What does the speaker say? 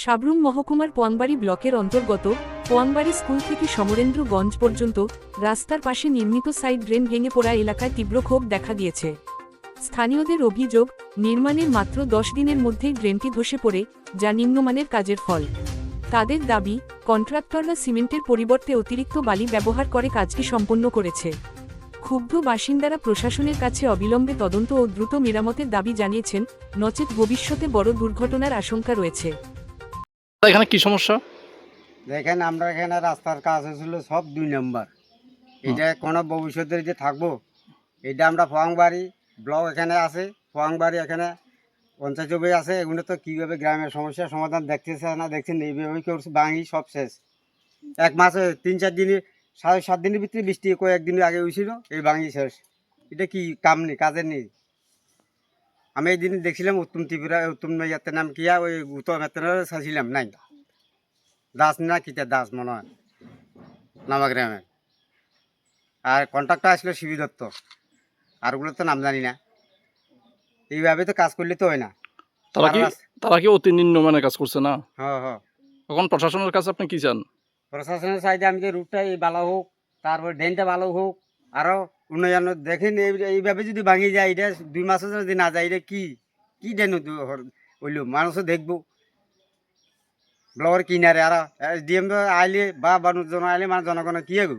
সাবরুম মহকুমার পোয়াংবাড়ি ব্লকের অন্তর্গত পোয়াংবাড়ি স্কুল থেকে সমরেন্দ্রগঞ্জ পর্যন্ত রাস্তার পাশে নির্মিত সাইড ড্রেন ভেঙে পড়া এলাকায় তীব্র ক্ষোভ দেখা দিয়েছে। স্থানীয়দের অভিযোগ, নির্মাণের মাত্র 10 দিনের মধ্যেই ড্রেনটি ধসে পড়ে, যা নিম্নমানের কাজের ফল। তাদের দাবি, কন্ট্রাক্টররা সিমেন্টের পরিবর্তে অতিরিক্ত বালি ব্যবহার করে কাজটি সম্পন্ন করেছে। ক্ষুব্ধ বাসিন্দারা প্রশাসনের কাছে অবিলম্বে তদন্ত ও দ্রুত মেরামতের দাবি জানিয়েছেন, নচেত ভবিষ্যতে বড় দুর্ঘটনার আশঙ্কা রয়েছে। এখানে কি সমস্যা? দেখেন, আমরা এখানে রাস্তার কাজ হয়েছিল সব 2 নম্বর। এটা কোনো ভবিষ্যতে যে থাকবো, এটা আমরা পোয়াংবাড়ি ব্লক এখানে আছে, পোয়াংবাড়ি এখানে পঞ্চায়েত জমি আছে, এগুলো তো কীভাবে গ্রামের সমস্যার সমাধান দেখতেছে না, দেখছেন এইভাবে করছে, ভাঙি সব শেষ। 1 মাসে 3-4 দিনে 7.5 দিনের ভিতরে বৃষ্টি কয়েকদিন আগে হয়েছিল, এই ভাঙি শেষ। এটা কি কাম নেই, কাজের নেই। আমি এই দিন দেখছিলাম উত্তম ত্রিপুরা, উত্তম ইয়াতের নাম কিয়া, ওই উত্তম চাইছিলাম নাই, দাস না কিতা দাস মনে হয় নামাগ্রামে। আর কন্ট্রাক্টর আসলে শিবি দত্ত, আর ওগুলো তো নাম জানি না। এইভাবে তো কাজ করলে তো হয় না। তারা কি অতি নিম্নমানের কাজ করছে না? হ্যাঁ হ্যাঁ। এখন প্রশাসনের কাছে আপনি কি চান? প্রশাসনের সাইডে আমি যে রুটটা এই ভালো হোক, তারপর ড্রেনটা ভালো হোক, আরও উন্নয়ন দেখেন। এইভাবে যদি ভাঙি যায়, এটা 2 মাসে যদি না যায়, এটা কি কি ড্রেন হইল, মানুষও দেখবো ব্লকের কিনারে। আর ডিএম আইলে বা মানুষজন আইলে মানে জনগণের কি এগো